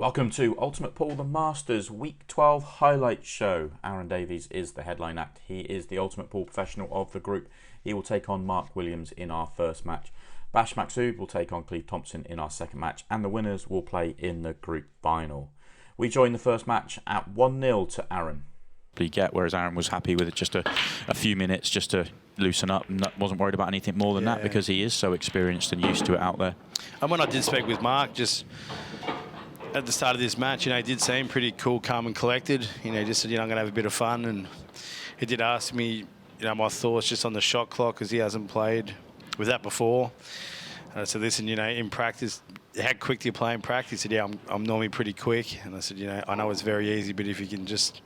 Welcome to Ultimate Pool The Masters Week 12 Highlight Show. Aaron Davies is the headline act. He is the Ultimate Pool professional of the group. He will take on Mark Williams in our first match. Matsude will take on Cleve Thompson in our second match, and the winners will play in the group final. We join the first match at 1-0 to Aaron. Whereas Aaron was happy with it just a few minutes just to loosen up and wasn't worried about anything more than that because he is so experienced and used to it out there. And when I did speak with Mark just at the start of this match, he did seem pretty cool, calm and collected. Just said, I'm going to have a bit of fun. And he did ask me, my thoughts just on the shot clock because he hasn't played with that before. And I said, listen, in practice, how quick do you play in practice? He said, yeah, I'm normally pretty quick. And I said, I know it's very easy, but if you can just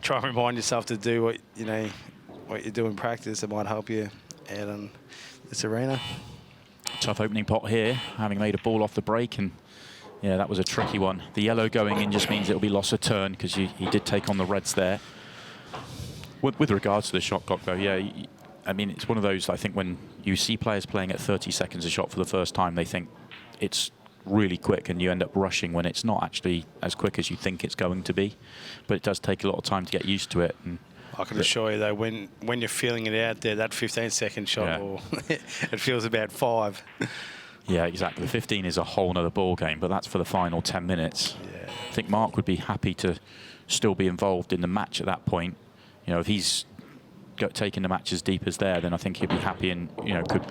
try and remind yourself to do what you do in practice, it might help you out in this arena. Tough opening pot here, having made a ball off the break, and yeah, that was a tricky one. The yellow going in just means it'll be loss of turn because he did take on the reds there. With regards to the shot clock though, it's one of those, I think when you see players playing at 30 seconds a shot for the first time, they think it's really quick and you end up rushing when it's not actually as quick as you think it's going to be. But it does take a lot of time to get used to it. And I can assure you though, when you're feeling it out there, that 15-second shot, it feels about 5. Yeah, exactly. 15 is a whole nother ball game, but that's for the final 10 minutes. Yeah. I think Mark would be happy to still be involved in the match at that point. If he's taking the match as deep as there, then I think he'd be happy and, could.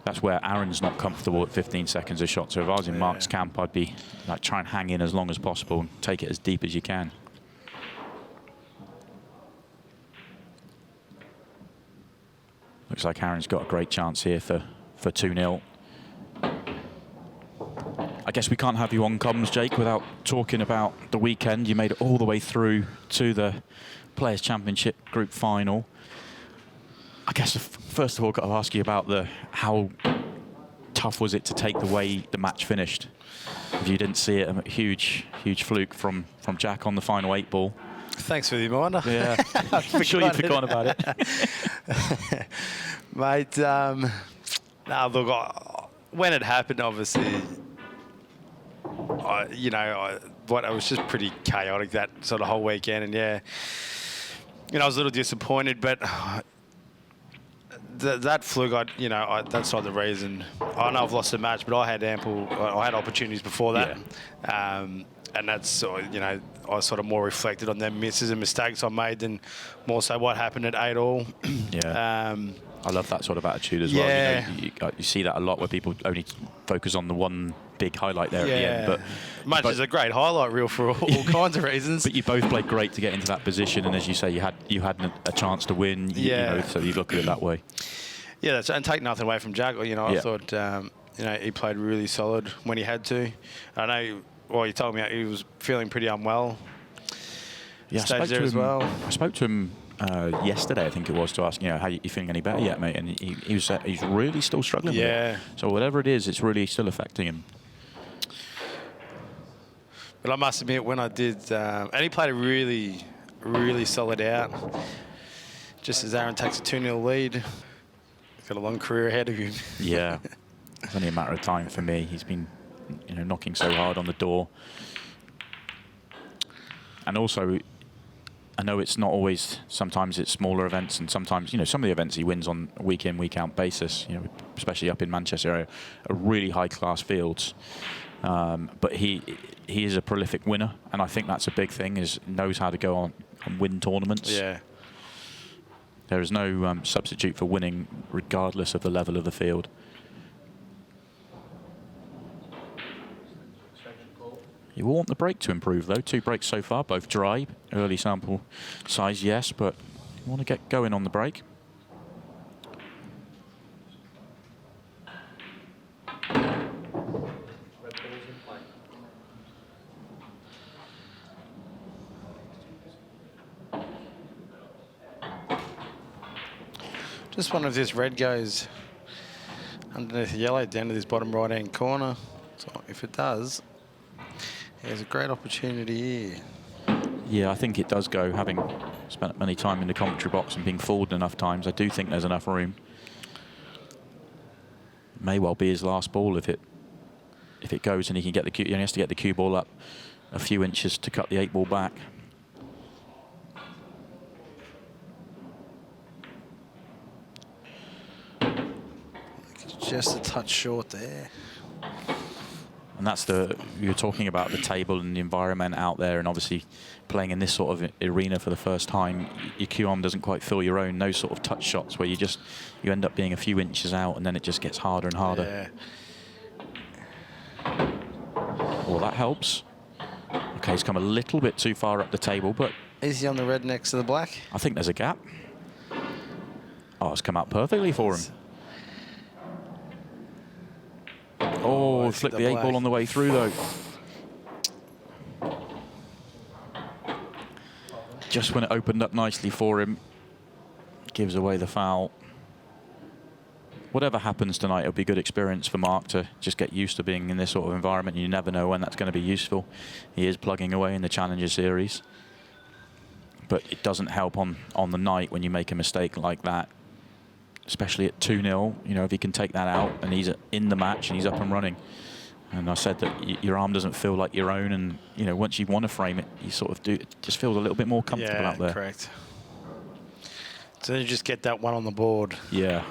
That's where Aaron's not comfortable at 15 seconds a shot. So if I was in Mark's camp, I'd be try and hang in as long as possible and take it as deep as you can. Looks like Aaron's got a great chance here for 2-0. I guess we can't have you on comms, Jake, without talking about the weekend. You made it all the way through to the Players' Championship Group Final. I guess first of all, got to ask you about how tough was it to take the way the match finished? If you didn't see it, a huge fluke from Jack on the final 8 ball. Thanks for the reminder. Yeah, I'm sure you've forgotten about it. Mate, when it happened, obviously, it was just pretty chaotic that sort of whole weekend. And I was a little disappointed, but that fluke, that's not the reason. I know I've lost the match, but I had opportunities before that. Yeah. And that's, I sort of more reflected on them misses and mistakes I made than more so what happened at 8-all. Yeah. I love that sort of attitude as well. Yeah. You see that a lot where people only focus on the one big highlight there at the end. But match is a great highlight reel for all kinds of reasons. But you both played great to get into that position, and as you say, you had a chance to win. So you look at it that way. Yeah, and take nothing away from Jack. I thought he played really solid when he had to. I know. Well, you told me he was feeling pretty unwell. Yeah, I spoke to him yesterday, I think it was, to ask, how you feeling any better yet, mate? And he's really still struggling with it. So whatever it is, it's really still affecting him. But I must admit, when I did, and he played a really, really solid out. Just as Aaron takes a 2-0 lead, he's got a long career ahead of him. Yeah, it's only a matter of time for me. He's been knocking so hard on the door. And also, I know it's not always, sometimes it's smaller events, and sometimes, some of the events he wins on a week in, week out basis, especially up in Manchester area, are really high class fields. But he is a prolific winner, and I think that's a big thing, knows how to go on and win tournaments. Yeah. There is no substitute for winning, regardless of the level of the field. You will want the break to improve, though. 2 breaks so far, both dry. Early sample size, yes, but you want to get going on the break. Just wonder if this red goes underneath the yellow down to this bottom right-hand corner. So if it does, there's a great opportunity here. Yeah, I think it does go. Having spent many time in the commentary box and being fooled enough times, I do think there's enough room. May well be his last ball if it if it goes and he can get the cue, he only has to get the cue ball up a few inches to cut the 8-ball back. Just a touch short there. And that's you're talking about the table and the environment out there, and obviously playing in this sort of arena for the first time, your cue arm doesn't quite feel your own. Those sort of touch shots where you end up being a few inches out, and then it just gets harder and harder. Yeah. Oh, that helps. Okay, he's come a little bit too far up the table, but Is he on the red next to the black? I think there's a gap. Oh, it's come out perfectly for him. Oh, flicked the 8-ball on the way through, though. Just when it opened up nicely for him, gives away the foul. Whatever happens tonight, it'll be a good experience for Mark to just get used to being in this sort of environment. You never know when that's going to be useful. He is plugging away in the Challenger Series. But it doesn't help on the night when you make a mistake like that. Especially at 2-0, you know, if he can take that out and he's in the match and he's up and running. And I said that your arm doesn't feel like your own, and you know, once you want to frame it, you sort of do. It just feels a little bit more comfortable out there. Correct. So you just get that one on the board. Yeah.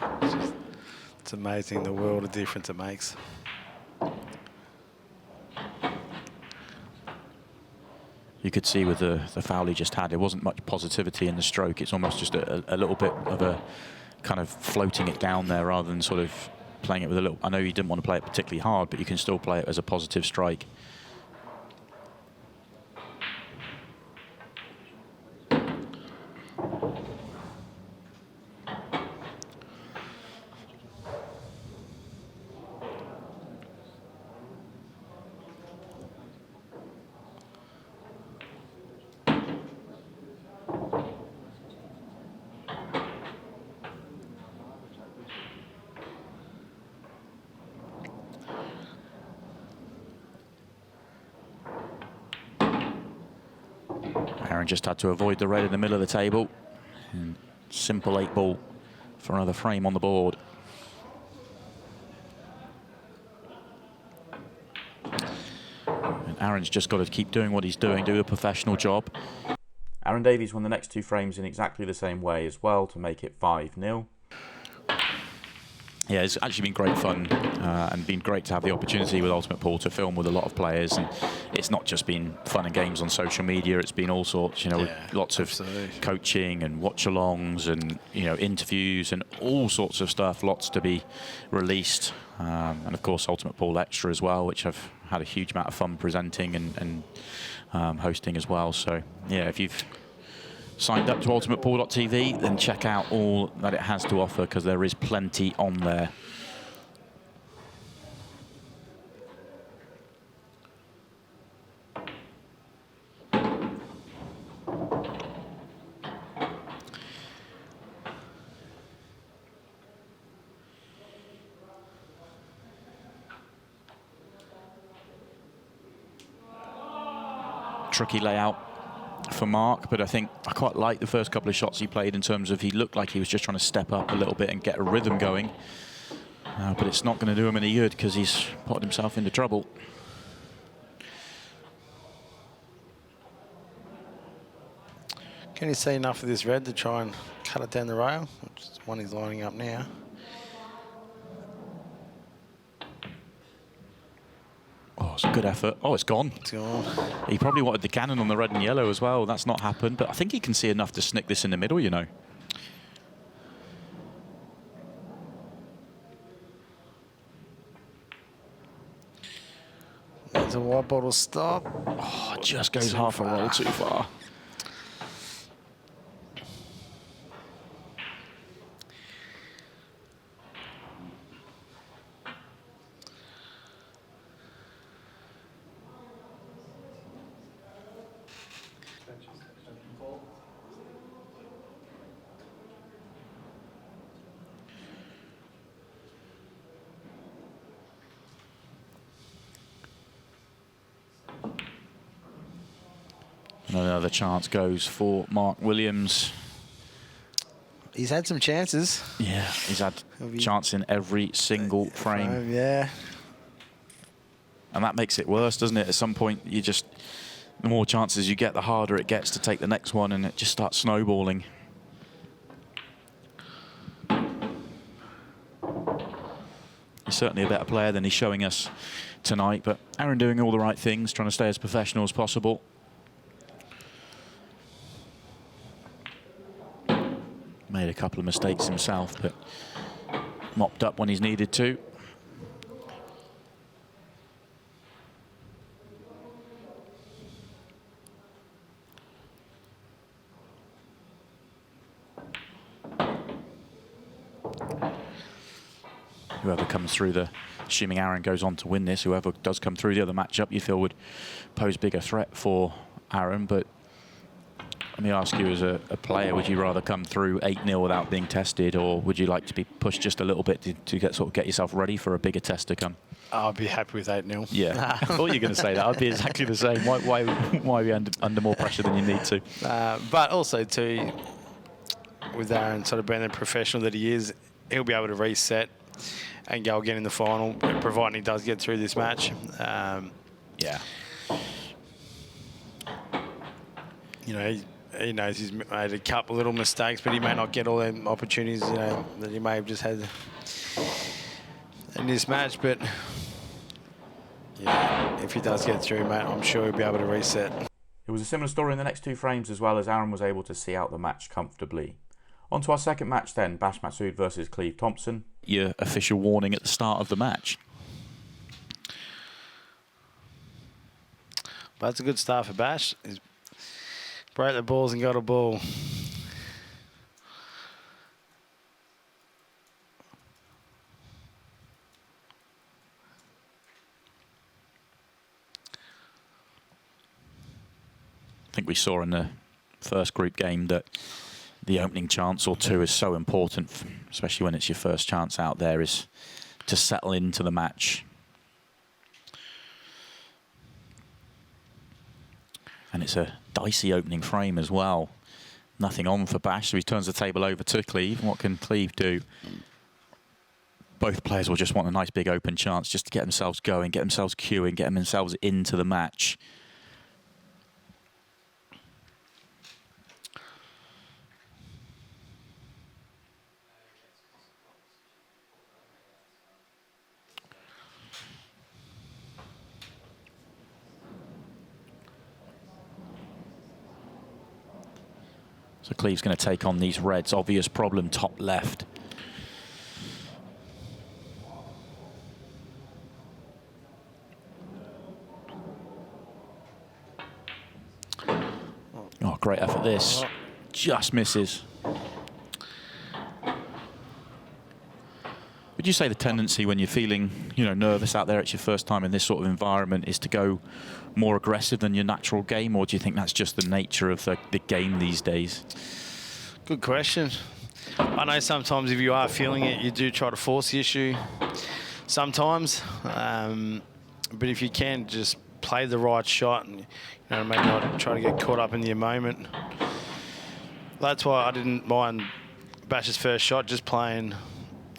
It's amazing the world of difference it makes. You could see with the foul he just had, there wasn't much positivity in the stroke. It's almost just a little bit of a kind of floating it down there rather than sort of playing it with a little. I know you didn't want to play it particularly hard, but you can still play it as a positive strike. Aaron just had to avoid the red in the middle of the table. And simple 8-ball for another frame on the board. And Aaron's just got to keep doing what he's doing, do a professional job. Aaron Davies won the next 2 frames in exactly the same way as well to make it 5-0. Yeah, it's actually been great fun and been great to have the opportunity with Ultimate Pool to film with a lot of players. And it's not just been fun and games on social media, it's been all sorts, you know, with lots of coaching and watch-alongs and, you know, interviews and all sorts of stuff, lots to be released. And of course, Ultimate Pool Extra as well, which I've had a huge amount of fun presenting and hosting as well. So, yeah, if you've signed up to ultimatepool.tv, then check out all that it has to offer, because there is plenty on there. Tricky layout for Mark, but I think I quite like the first couple of shots he played in terms of he looked like he was just trying to step up a little bit and get a rhythm going. But it's not going to do him any good because he's put himself into trouble. Can you see enough of this red to try and cut it down the rail? Which is one he's lining up now. Oh, it's a good effort. Oh, it's gone. It's gone. He probably wanted the cannon on the red and yellow as well. That's not happened, but I think he can see enough to snick this in the middle, you know. There's a white bottle stop. Oh, it just goes half a roll too far. Another chance goes for Mark Williams. He's had some chances. Yeah, he's had chance in every single frame. Yeah. And that makes it worse, doesn't it? At some point, the more chances you get, the harder it gets to take the next one, and it just starts snowballing. He's certainly a better player than he's showing us tonight, but Aaron doing all the right things, trying to stay as professional as possible. Made a couple of mistakes himself, but mopped up when he's needed to. Whoever comes through assuming Aaron goes on to win this, whoever does come through the other matchup, you feel would pose bigger threat for Aaron. But let me ask you, as a player, would you rather come through 8-0 without being tested, or would you like to be pushed just a little bit to get yourself ready for a bigger test to come? I'd be happy with 8-0. Yeah, I thought you were going to say that. I'd be exactly the same. Why are we under more pressure than you need to? But also, too, with Aaron sort of being the professional that he is, he'll be able to reset and go again in the final, providing he does get through this match. Yeah. You know, he knows he's made a couple little mistakes, but he may not get all the opportunities, you know, that he may have just had in this match. But yeah, if he does get through, mate, I'm sure he'll be able to reset. It was a similar story in the next 2 frames as well, as Aaron was able to see out the match comfortably. On to our second match then, Bash Matsude versus Cleve Thompson. Your official warning at the start of the match. But that's a good start for Bash. He's broke the balls and got a ball. I think we saw in the first group game that the opening chance or two is so important, especially when it's your first chance out there, is to settle into the match. And it's a dicey opening frame as well. Nothing on for Bash, so he turns the table over to Cleve. And what can Cleve do? Both players will just want a nice big open chance just to get themselves going, get themselves queuing, get themselves into the match. So Cleve's going to take on these reds. Obvious problem, top left. Oh, great effort this. Just misses. Would you say the tendency when you're feeling, nervous out there, it's your first time in this sort of environment, is to go more aggressive than your natural game, or do you think that's just the nature of the game these days? Good question. I know sometimes if you are feeling it, you do try to force the issue sometimes. But if you can, just play the right shot and maybe not try to get caught up in the moment. That's why I didn't mind Bash's first shot, just playing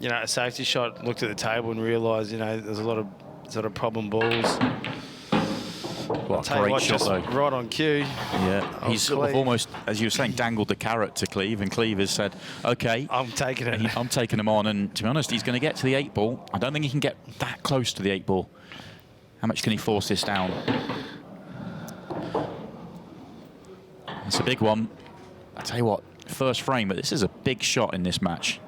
a safety shot, looked at the table and realised, there's a lot of sort of problem balls. What a great shot, though. Right on cue. Yeah, he's sort of almost, as you were saying, dangled the carrot to Cleve, and Cleve has said, OK. I'm taking it. I'm taking him on, and to be honest, he's going to get to the 8 ball. I don't think he can get that close to the 8 ball. How much can he force this down? It's a big one. I tell you what, first frame, but this is a big shot in this match.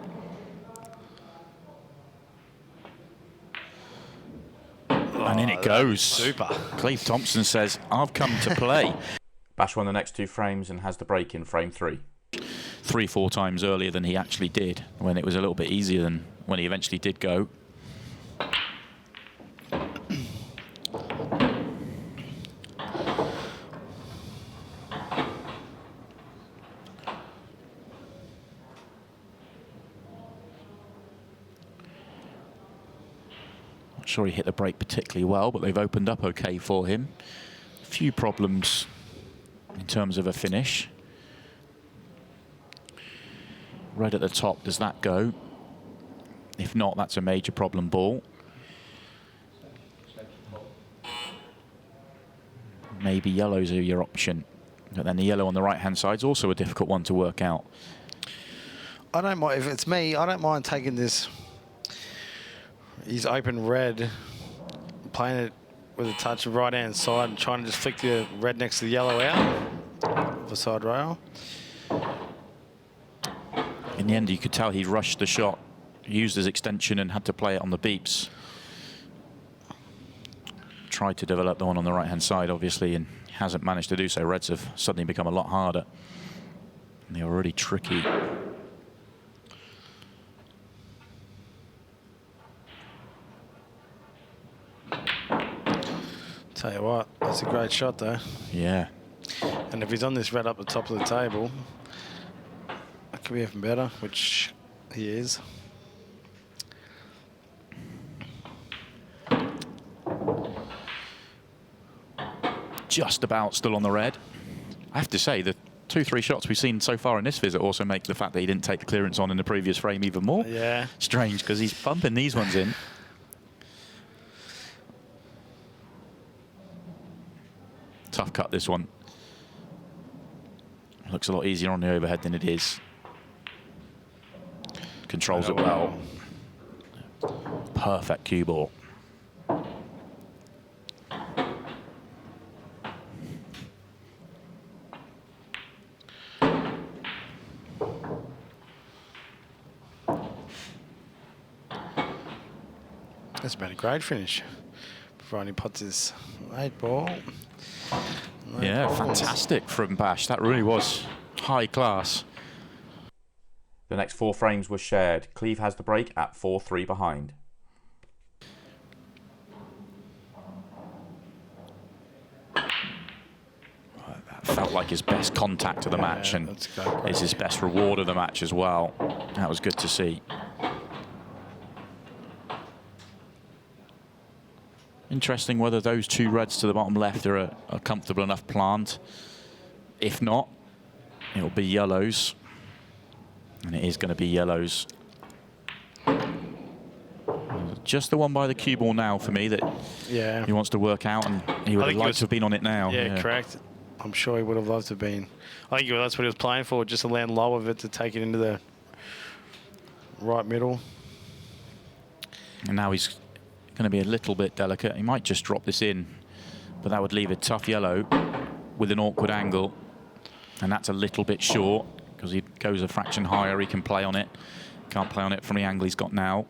And in it goes. Super. Cleve Thompson says, I've come to play. Bash won the next 2 frames and has the break in frame 3. 3-4 times earlier than he actually did, when it was a little bit easier than when he eventually did go. Not sure he hit the break particularly well, but they've opened up okay for him. A few problems in terms of a finish. Red at the top, does that go? If not, that's a major problem ball. maybe yellows are your option. But then the yellow on the right-hand side is also a difficult one to work out. I don't mind. If it's me, I don't mind taking this. He's open red, playing it with a touch of right-hand side and trying to just flick the red next to the yellow out the side rail. In the end, you could tell he rushed the shot, used his extension and had to play it on the beeps. Tried to develop the one on the right-hand side, obviously, and hasn't managed to do so. Reds have suddenly become a lot harder. And they're already tricky. Tell you what, that's a great shot, though. Yeah. And if he's on this red up the top of the table, that could be even better, which he is. Just about still on the red. I have to say, the 2-3 shots we've seen so far in this visit also make the fact that he didn't take the clearance on in the previous frame even more strange, because he's bumping these ones in. Tough cut, this one. Looks a lot easier on the overhead than it is. Controls it well. Perfect cue ball. That's been a great finish. Before he puts his 8 ball. Yeah, fantastic from Bash. That really was high class. The next 4 frames were shared. Cleve has the break at 4-3 behind. That felt like his best contact of the match, and is his best reward of the match as well. That was good to see. Interesting whether those 2 reds to the bottom left are a comfortable enough plant. If not, it'll be yellows. And it is going to be yellows. Just the one by the cue ball now for me that he wants to work out, and he would have liked to have been on it now. Yeah, correct. I'm sure he would have loved to have been. I think that's what he was playing for, just to land low of it to take it into the right middle. And now he's going to be a little bit delicate. He might just drop this in, but that would leave a tough yellow with an awkward angle, and that's a little bit short because he goes a fraction higher. He can play on it. Can't play on it from the angle he's got now.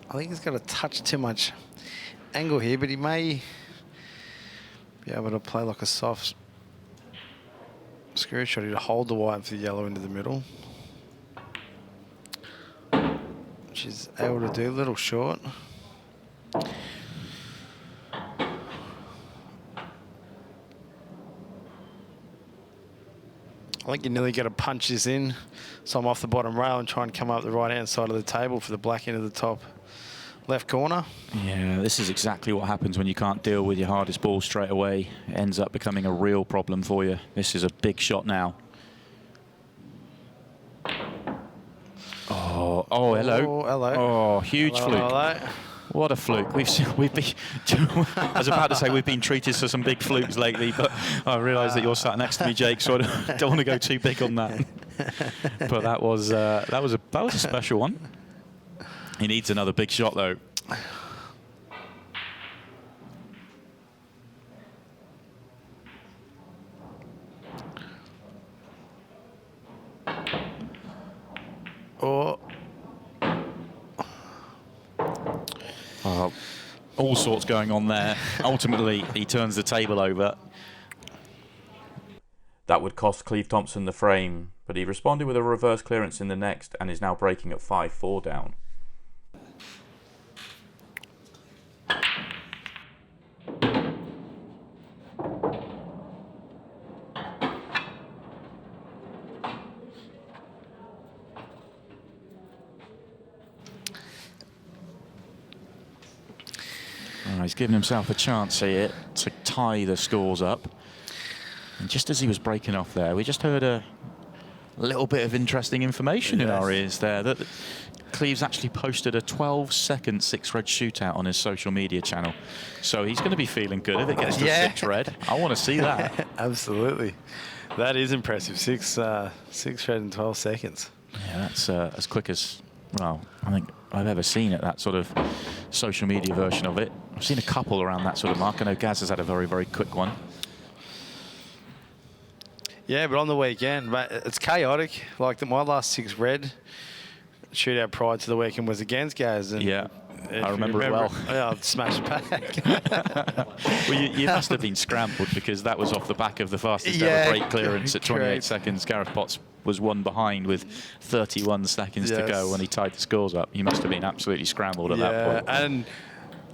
I think he's got a touch too much angle here, but he may be able to play like a soft screw shot to hold the white for the yellow into the middle, which he's able to do. A little short. I think you nearly got to punch this in, so I'm off the bottom rail and try and come up the right-hand side of the table for the black end of the top left corner. Yeah, this is exactly what happens when you can't deal with your hardest ball straight away. It ends up becoming a real problem for you. This is a big shot now. Oh, hello. Oh, hello. Oh, huge fluke. Hello. What a fluke. We've been, I was about to say we've been treated to some big flukes lately, but I realise that you're sat next to me, Jake, so I don't want to go too big on that. But that was a special one. He needs another big shot, though. All sorts going on there. Ultimately, he turns the table over. That would cost Cleve Thompson the frame, but he responded with a reverse clearance in the next and is now breaking at 5-4 down. He's given himself a chance here to tie the scores up. And just as he was breaking off there, we just heard a little bit of interesting information in our ears there. That Cleve's actually posted a 12-second 6-red shootout on his social media channel. So he's going to be feeling good if it gets to 6-red. I want to see that. Absolutely. That is impressive. 6-red in 12 seconds. Yeah, that's as quick as, well, I think I've ever seen it, that sort of social media version of it. I've seen a couple around that sort of mark. I know Gaz has had a very, very quick one. Yeah, but on the weekend, mate, it's chaotic. Like my last 6-red shootout prior to the weekend was against Gaz. And yeah, I remember it well. Yeah, I'd smash it back. Well, you must have been scrambled because that was off the back of the fastest ever break clearance at 28 seconds. Gareth Potts was one behind with 31 seconds to go when he tied the scores up. You must have been absolutely scrambled at that point. And,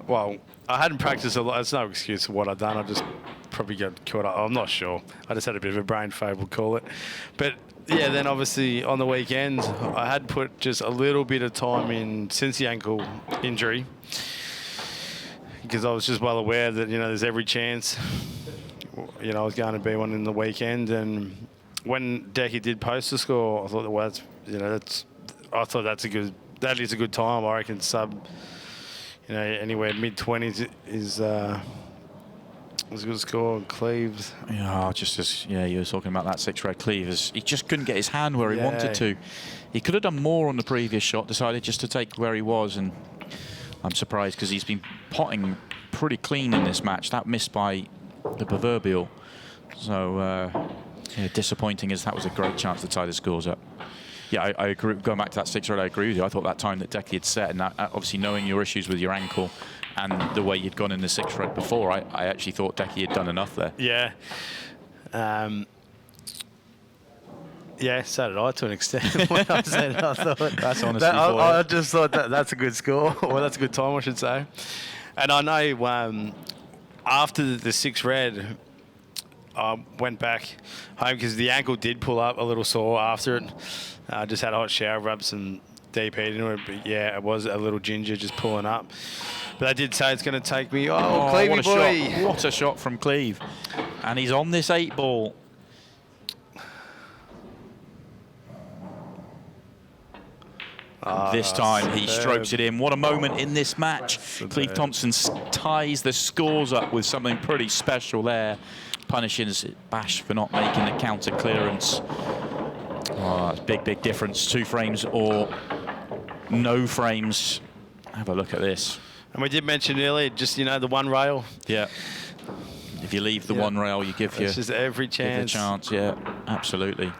well, I hadn't practiced a lot. It's no excuse for what I'd done. I just probably got caught up. I'm not sure. I just had a bit of a brain fade, we'll call it. But, yeah, then obviously on the weekend, I had put just a little bit of time in since the ankle injury because I was just well aware that, you know, there's every chance, you know, I was going to be one in the weekend. And when Decky did post the score, I thought, well, that's, you know, that is a good time. I reckon sub, you know, anywhere mid-20s is a good score. Cleve. Yeah, just as you were talking about that 6-red Cleve, he just couldn't get his hand where he wanted to. He could have done more on the previous shot, decided just to take where he was, and I'm surprised because he's been potting pretty clean in this match. That missed by the proverbial. So disappointing as that was a great chance to tie the scores up. Yeah, I agree. Going back to that 6-red, I agree with you. I thought that time that Decky had set, and that, obviously knowing your issues with your ankle and the way you'd gone in the 6-red before, I actually thought Decky had done enough there. Yeah. Yeah, so did I to an extent. When I said, I thought that's honestly I just thought that's a good score. Well, that's a good time, I should say. And I know after the 6-red, I went back home because the ankle did pull up a little sore after it. I just had a hot shower, rubbed some deep heat into it. But yeah, it was a little ginger just pulling up. But I did say it's going to take me. Oh, Cleve boy. Shot. What a shot from Cleve. And he's on this 8-ball. This time he strokes it in. What a moment in this match. Cleve Thompson ties the scores up with something pretty special there. Punishes Bash for not making the counter clearance. Oh, that's big, big difference. 2 frames or no frames. Have a look at this. And we did mention earlier, just, you know, the one rail. Yeah. If you leave the one rail, you give just every chance. Yeah, absolutely.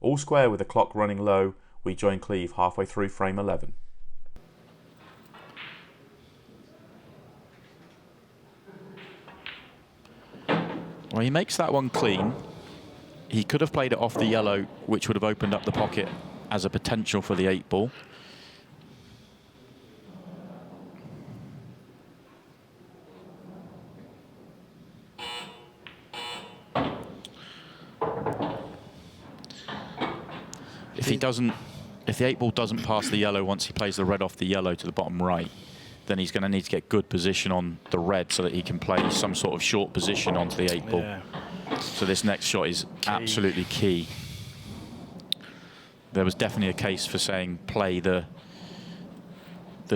All square with the clock running low, we join Cleve halfway through frame 11. Well, he makes that one clean. He could have played it off the yellow, which would have opened up the pocket as a potential for the 8-ball. If the 8-ball doesn't pass the yellow once he plays the red off the yellow to the bottom right, then he's going to need to get good position on the red so that he can play some sort of short position onto the 8-ball. Yeah. So this next shot is absolutely key. There was definitely a case for saying play the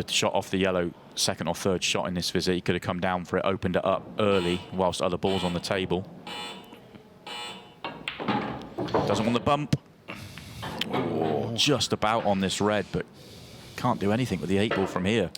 shot off the yellow, second or third shot in this visit. He could have come down for it, opened it up early whilst other balls on the table. Doesn't want the bump. Oh, just about on this red, but can't do anything with the 8-ball from here.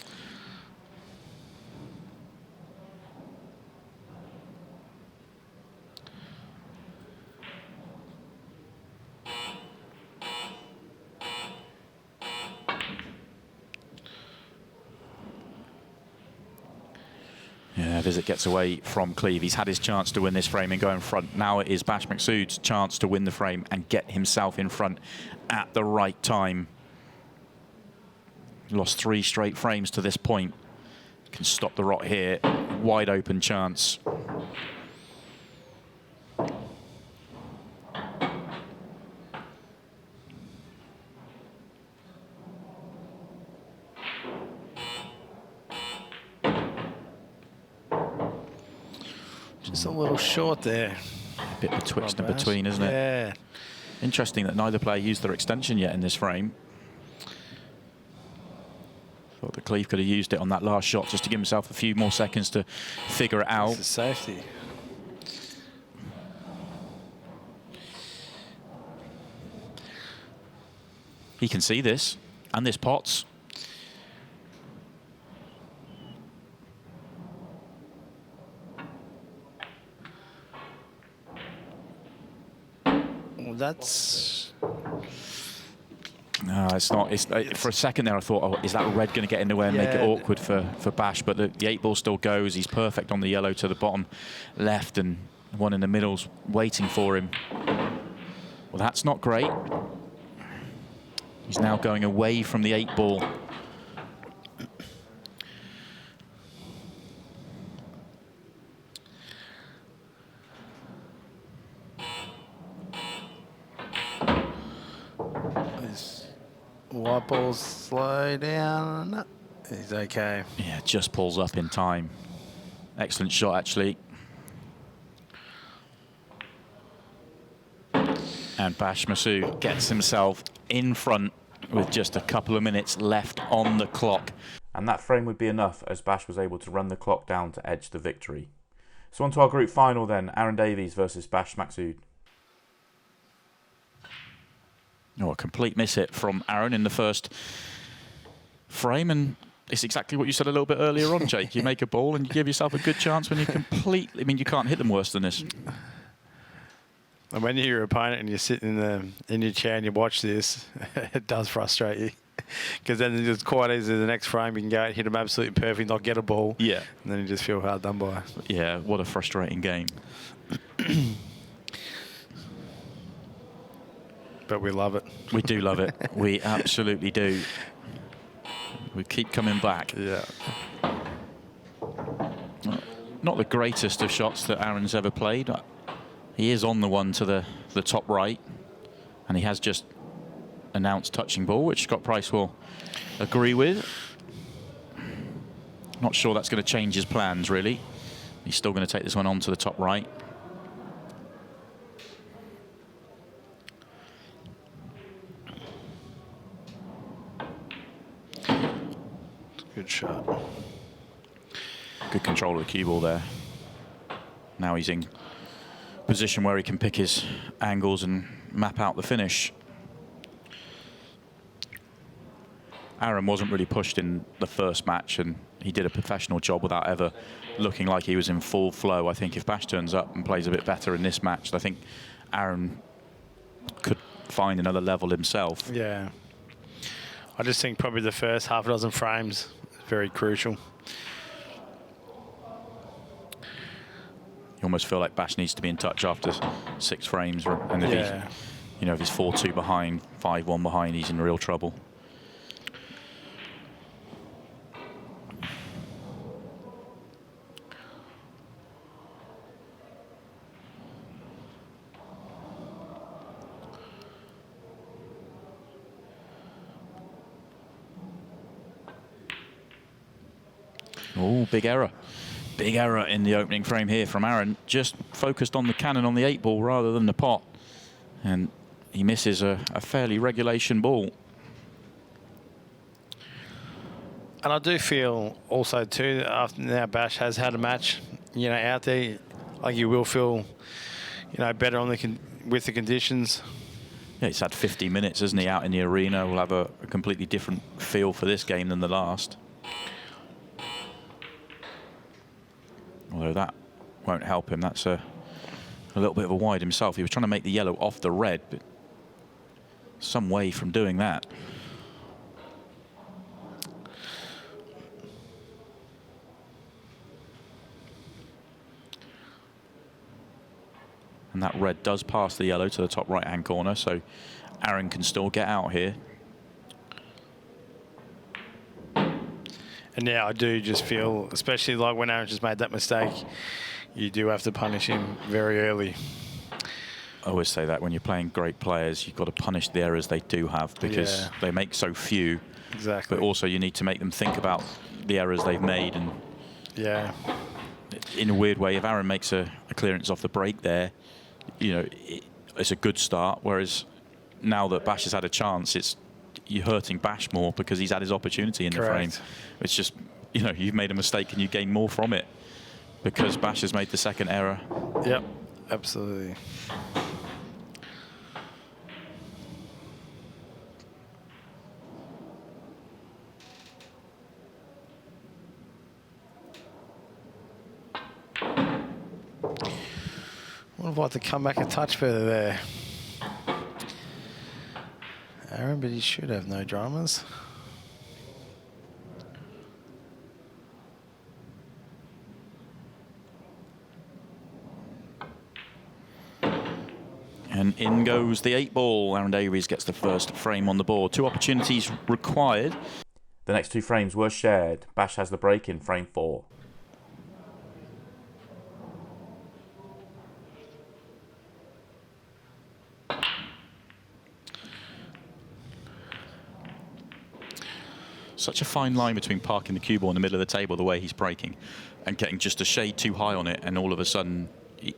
as it gets away from Cleve. He's had his chance to win this frame and go in front. Now it is Bash Matsude's chance to win the frame and get himself in front at the right time. Lost 3 straight frames to this point. Can stop the rot here. Wide open chance. Just a little short there. A bit betwixt and between, isn't it? Yeah. Interesting that neither player used their extension yet in this frame. Thought that Cleve could have used it on that last shot just to give himself a few more seconds to figure it out. It's a safety. He can see this, and this pots. Well, that's... No, it's not. For a second there, I thought, oh, is that red going to get in the way and make it awkward for Bash? But the 8 ball still goes. He's perfect on the yellow to the bottom left, and one in the middle's waiting for him. Well, that's not great. He's now going away from the 8 ball. White balls slow down. He's okay. Yeah, just pulls up in time. Excellent shot, actually. And Bash Matsude gets himself in front with just a couple of minutes left on the clock. And that frame would be enough as Bash was able to run the clock down to edge the victory. So on to our group final then, Aaron Davies versus Bash Matsude. Oh, a complete miss hit from Aaron in the first frame, and it's exactly what you said a little bit earlier on, Jake. You make a ball and you give yourself a good chance when you completely... I mean, you can't hit them worse than this. And when you're your opponent and you're sitting in your chair and you watch this, it does frustrate you. Because then it's quite easy the next frame you can go and hit them absolutely perfect, not get a ball. Yeah. And then you just feel hard done by. Yeah, what a frustrating game. But we love it. We do love it. We absolutely do. We keep coming back. Yeah. Not the greatest of shots that Aaron's ever played. He is on the one to the top right, and he has just announced touching ball, which Scott Price will agree with. Not sure that's going to change his plans, really. He's still going to take this one on to the top right. Good shot. Good control of the cue ball there. Now he's in position where he can pick his angles and map out the finish. Aaron wasn't really pushed in the first match, and he did a professional job without ever looking like he was in full flow. I think if Bash turns up and plays a bit better in this match, I think Aaron could find another level himself. Yeah. I just think probably the first half a dozen frames is very crucial. You almost feel like Bash needs to be in touch after 6 frames, and if he's, you know, if he's 4-2 behind, 5-1 behind, he's in real trouble. Oh, big error. Big error in the opening frame here from Aaron. Just focused on the cannon on the 8 ball rather than the pot. And he misses a fairly regulation ball. And I do feel also too that after now Bash has had a match, you know, out there, like you will feel, you know, better on with the conditions. Yeah, he's had 50 minutes, hasn't he, out in the arena. We'll have a completely different feel for this game than the last. Although that won't help him. That's a little bit of a wide himself. He was trying to make the yellow off the red, but some way from doing that. And that red does pass the yellow to the top right-hand corner, so Aaron can still get out here. And yeah, I do just feel, especially like when Aaron just made that mistake, you do have to punish him very early. I always say that when you're playing great players, you've got to punish the errors they do have, because they make so few. Exactly. But also you need to make them think about the errors they've made. And in a weird way, if Aaron makes a clearance off the break there, you know, it's a good start. Whereas now that Bash has had a chance, you're hurting Bash more because he's had his opportunity in the frame. It's just, you know, you've made a mistake and you gain more from it because Bash has made the second error. Yep, absolutely. Would have liked to come back a touch further there, Aaron, but he should have no dramas. And in goes the 8-ball. Aaron Davies gets the first frame on the board. 2 opportunities required. The next 2 frames were shared. Bash has the break in frame 4. Such a fine line between parking the cue ball in the middle of the table the way he's breaking and getting just a shade too high on it, and all of a sudden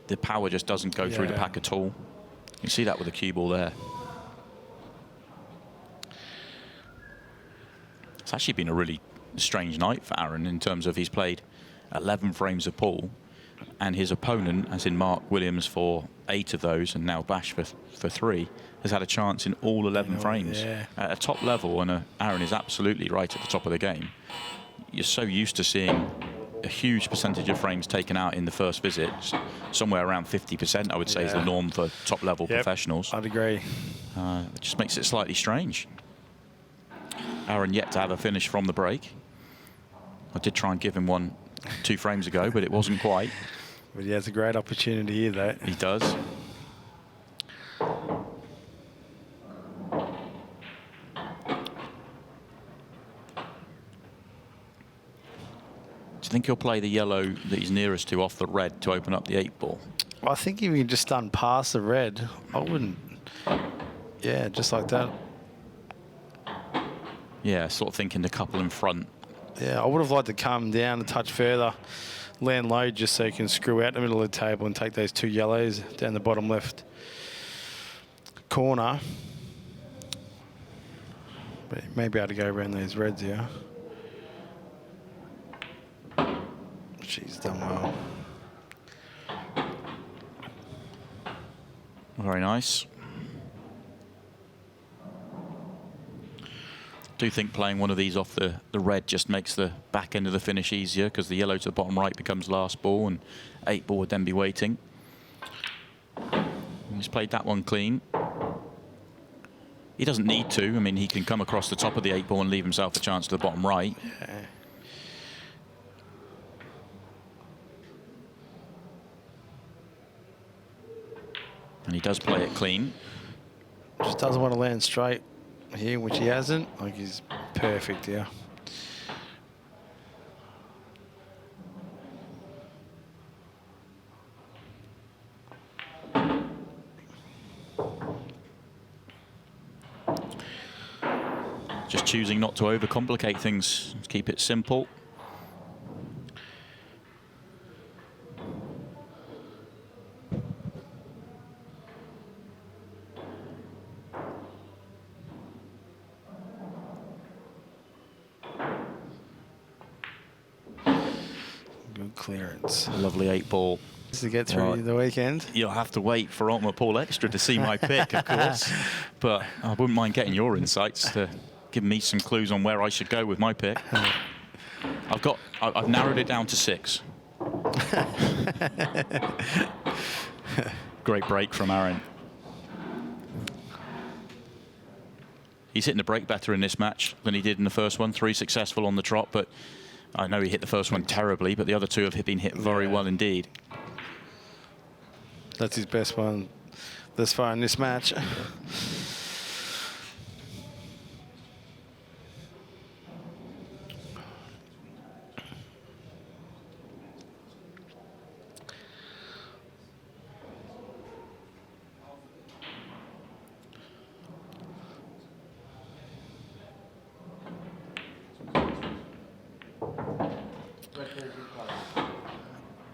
the power just doesn't go through the pack at all. You see that with the cue ball there. It's actually been a really strange night for Aaron in terms of he's played 11 frames of pool, and his opponent, as in Mark Williams for 8 of those, and now Bash for 3, has had a chance in all 11 frames. At a top level, and Aaron is absolutely right at the top of the game. You're so used to seeing a huge percentage of frames taken out in the first visit. Somewhere around 50%, I would say, is the norm for top-level professionals. I'd agree. It just makes it slightly strange. Aaron yet to have a finish from the break. I did try and give him one 2 frames ago, but it wasn't quite. But he has a great opportunity here, though. He does. Do you think he'll play the yellow that he's nearest to off the red to open up the 8-ball? Well, I think if he just done past the red, I wouldn't. Yeah, just like that. Yeah, sort of thinking the couple in front. Yeah, I would have liked to come down a touch further, land low, just so you can screw out the middle of the table and take those 2 yellows down the bottom left corner. But you may be able to go around those reds here. She's done well. Very nice. Do think playing one of these off the red just makes the back end of the finish easier, because the yellow to the bottom right becomes last ball and 8-ball would then be waiting. He's played that one clean. He doesn't need to. I mean, he can come across the top of the 8-ball and leave himself a chance to the bottom right. Yeah. And he does play it clean. Just doesn't want to land straight here, which he hasn't. Like, he's perfect here. Just choosing not to overcomplicate things, keep it simple. Good clearance. Lovely 8-ball. To get through the weekend. You'll have to wait for Ultimate Pool Extra to see my pick, of course. But I wouldn't mind getting your insights to give me some clues on where I should go with my pick. I've narrowed it down to 6. Great break from Aaron. He's hitting the break better in this match than he did in the first one. 3 successful on the trot, but I know he hit the first one terribly, but the other 2 have been hit very well indeed. That's his best one thus far in this match.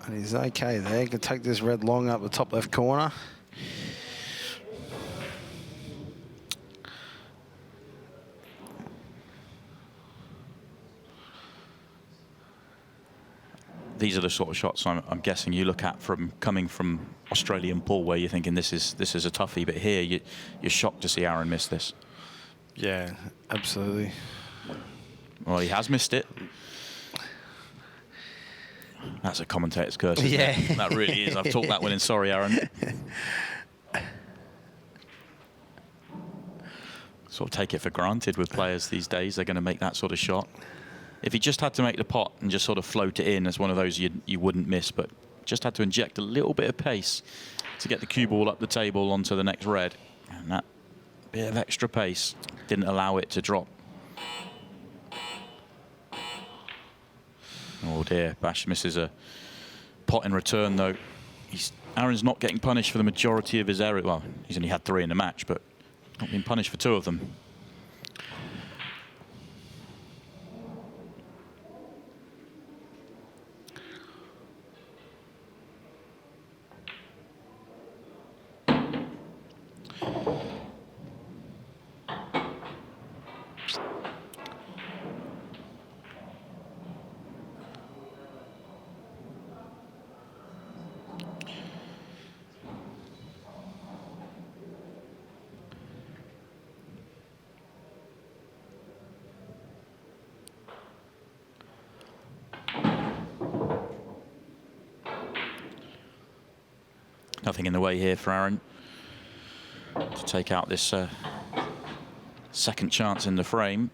And he's okay there. He can take this red long up the top left corner. These are the sort of shots I'm guessing you look at from coming from Australian pool, where you're thinking this is a toughie, but here you're shocked to see Aaron miss this. Yeah, absolutely. Well, he has missed it. That's a commentator's curse, isn't Yeah. it? That really is. I've talked that one in. Sorry, Aaron. Sort of take it for granted with players these days. They're going to make that sort of shot. If he just had to make the pot and just sort of float it in as one of those you wouldn't miss, but just had to inject a little bit of pace to get the cue ball up the table onto the next red. And that bit of extra pace didn't allow it to drop. Oh dear, Bash misses a pot in return though. Aaron's not getting punished for the majority of his errors. Well, he's only had 3 in the match, but not been punished for 2 of them. Nothing in the way here for Aaron to take out this second chance in the frame.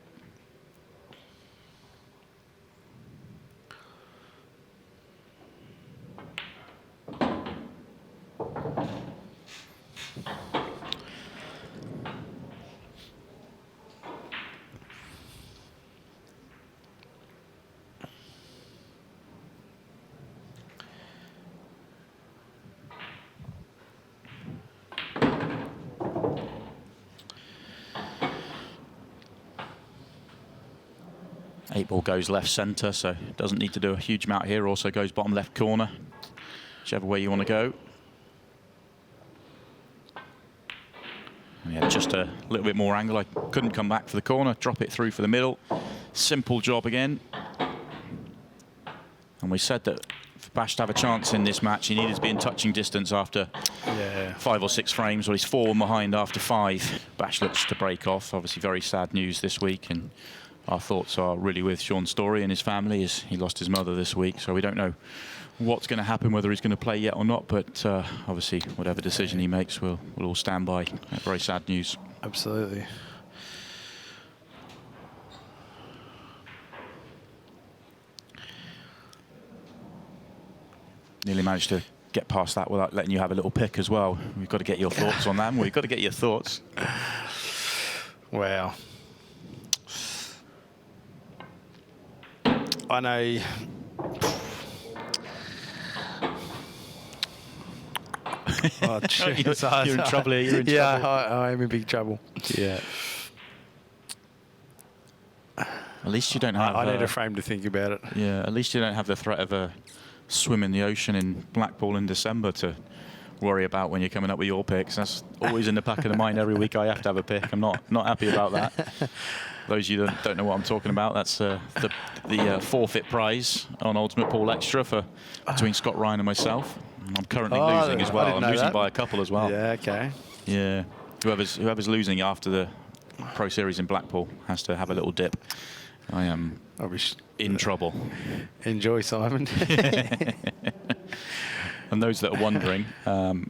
Ball goes left centre, so doesn't need to do a huge amount here. Also goes bottom left corner, whichever way you want to go. And yeah, just a little bit more angle. I couldn't come back for the corner. Drop it through for the middle. Simple job again. And we said that for Bash to have a chance in this match, he needed to be in touching distance after 5 or 6 frames. Well, he's 4 behind after 5. Bash looks to break off. Obviously, very sad news this week, and our thoughts are really with Sean Story and his family, as he lost his mother this week. So we don't know what's going to happen, whether he's going to play yet or not. But obviously, whatever decision he makes, we'll all stand by. Very sad news. Absolutely. Nearly managed to get past that without letting you have a little pick as well. We've got to get your thoughts on that. We've got to get your thoughts. Wow. I know. Oh, you're in trouble here. You're in trouble. Yeah, I am in big trouble. Yeah. At least you don't have. I need a frame to think about it. Yeah. At least you don't have the threat of a swim in the ocean in Blackpool in December to worry about when you're coming up with your picks. That's always in the back of the mind every week. I have to have a pick. I'm not happy about that. Those of you that don't know what I'm talking about, that's the forfeit prize on Ultimate Pool Extra between Scott Ryan and myself. And I'm currently losing as well. I'm losing by a couple as well. Yeah, okay. Yeah. Whoever's losing after the Pro Series in Blackpool has to have a little dip. I am in trouble. Enjoy, Simon. And those that are wondering, and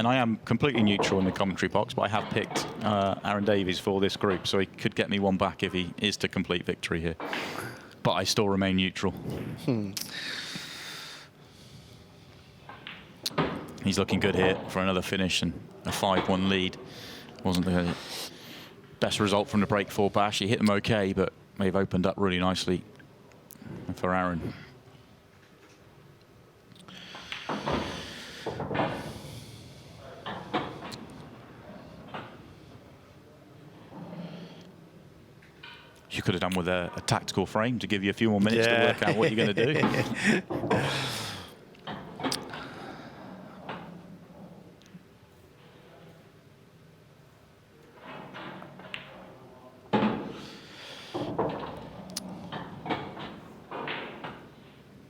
I am completely neutral in the commentary box, but I have picked Aaron Davies for this group, so he could get me one back if he is to complete victory here. But I still remain neutral. He's looking good here for another finish and a 5-1 lead. Wasn't the best result from the break for Bash. He hit them okay, but they've opened up really nicely for Aaron. You could have done with a tactical frame to give you a few more minutes to work out what you're going to do.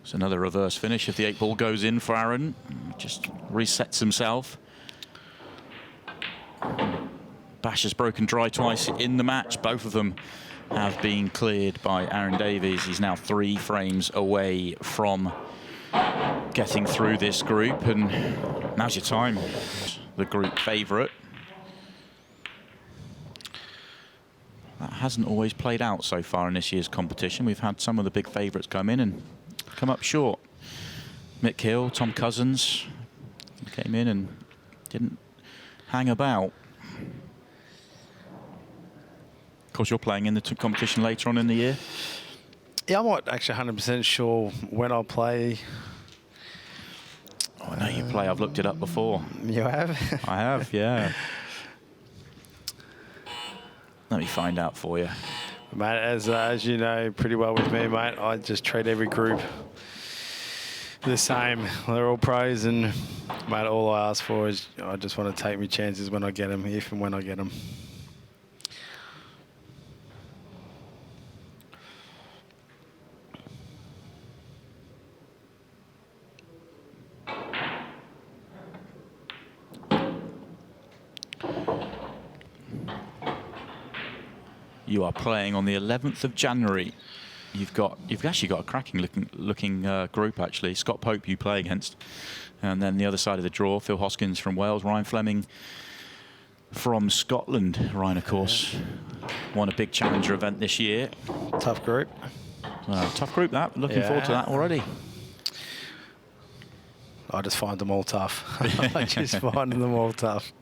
It's another reverse finish if the 8-ball goes in for Aaron. Just resets himself. Bash has broken dry twice in the match. Both of them have been cleared by Aaron Davies. He's now 3 frames away from getting through this group, and now's your time. The group favourite. That hasn't always played out so far in this year's competition. We've had some of the big favourites come in and come up short. Mick Hill, Tom Cousins came in and didn't hang about. Of course, you're playing in the competition later on in the year. Yeah, I'm not actually 100% sure when I'll play. Oh, I know you play. I've looked it up before. You have? I have, yeah. Let me find out for you. Mate, as you know pretty well with me, mate, I just treat every group the same. They're all pros, and, mate, all I ask for is I just want to take my chances when I get them, if and when I get them. You are playing on the 11th of January. You've actually got a cracking looking group actually. Scott Pope you play against, and then the other side of the draw, Phil Hoskins from Wales, Ryan Fleming from Scotland. Ryan, of course, won a big challenger event this year. Tough group. Tough group that. Looking forward to that already. I just find them all tough. I just find them all tough.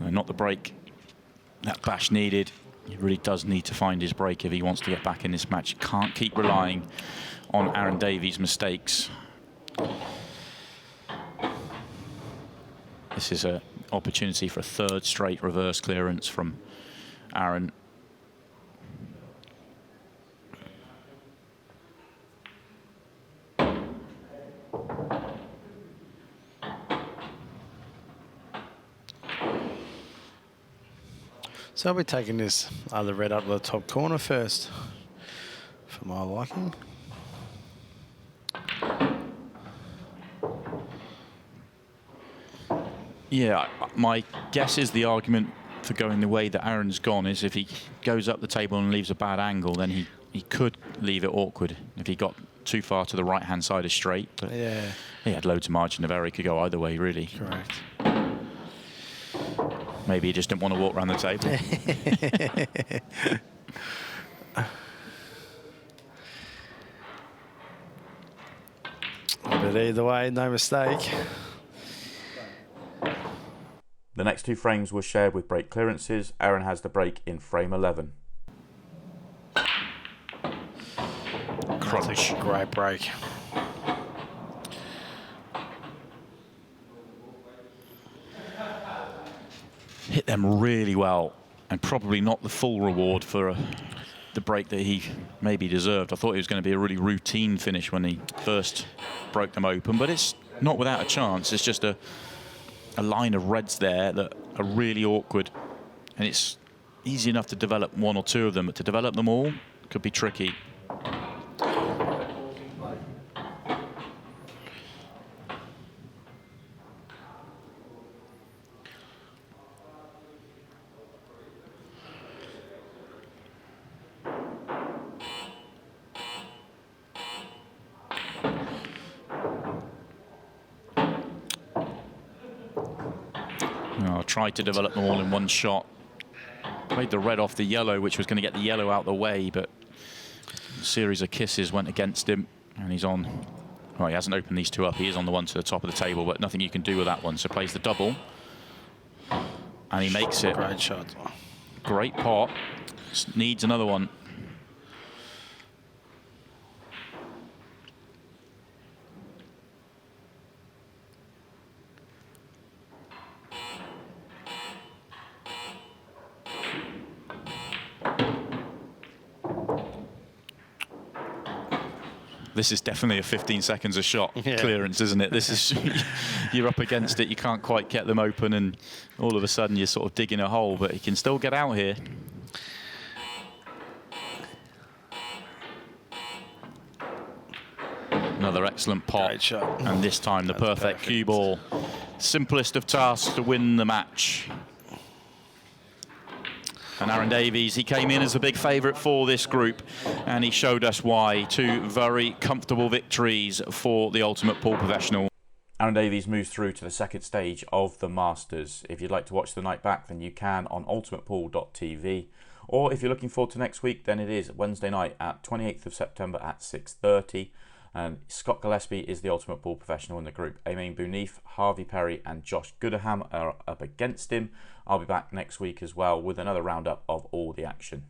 Not the break that Bash needed. He really does need to find his break if he wants to get back in this match. Can't keep relying on Aaron Davies' mistakes. This is an opportunity for a 3rd straight reverse clearance from Aaron. So I'll be taking this other red up to the top corner first, for my liking. Yeah, my guess is the argument for going the way that Aaron's gone is if he goes up the table and leaves a bad angle, then he could leave it awkward if he got too far to the right-hand side of straight. But yeah, he had loads of margin of error. He could go either way, really. Correct. Maybe he just didn't want to walk around the table. But either way, no mistake. The next 2 frames were shared with break clearances. Aaron has the break in frame 11. Crunch. That's a great break. Hit them really well, and probably not the full reward for the break that he maybe deserved. I thought it was going to be a really routine finish when he first broke them open, but it's not without a chance. It's just a line of reds there that are really awkward, and it's easy enough to develop 1 or 2 of them, but to develop them all could be tricky. Tried to develop them all in one shot. Played the red off the yellow, which was going to get the yellow out the way, but series of kisses went against him, and he's on. Well, he hasn't opened these two up. He is on the one to the top of the table, but nothing you can do with that one. So plays the double, and he makes it. Great shot. Great pot. Just needs another one. This is definitely a 15 seconds a shot clearance, isn't it? This is you're up against it. You can't quite get them open, and all of a sudden you're sort of digging a hole. But he can still get out here. Another excellent pot. Great shot. And this time the perfect cue ball. Simplest of tasks to win the match. And Aaron Davies, he came in as the big favourite for this group, and he showed us why. 2 very comfortable victories for the Ultimate Pool Professional. Aaron Davies moves through to the second stage of the Masters. If you'd like to watch the night back, then you can on ultimatepool.tv. Or if you're looking forward to next week, then it is Wednesday night at 28th of September at 6:30. And Scott Gillespie is the Ultimate Pool Professional in the group. Eamon Bounif, Harvey Perry and Josh Goodham are up against him. I'll be back next week as well with another roundup of all the action.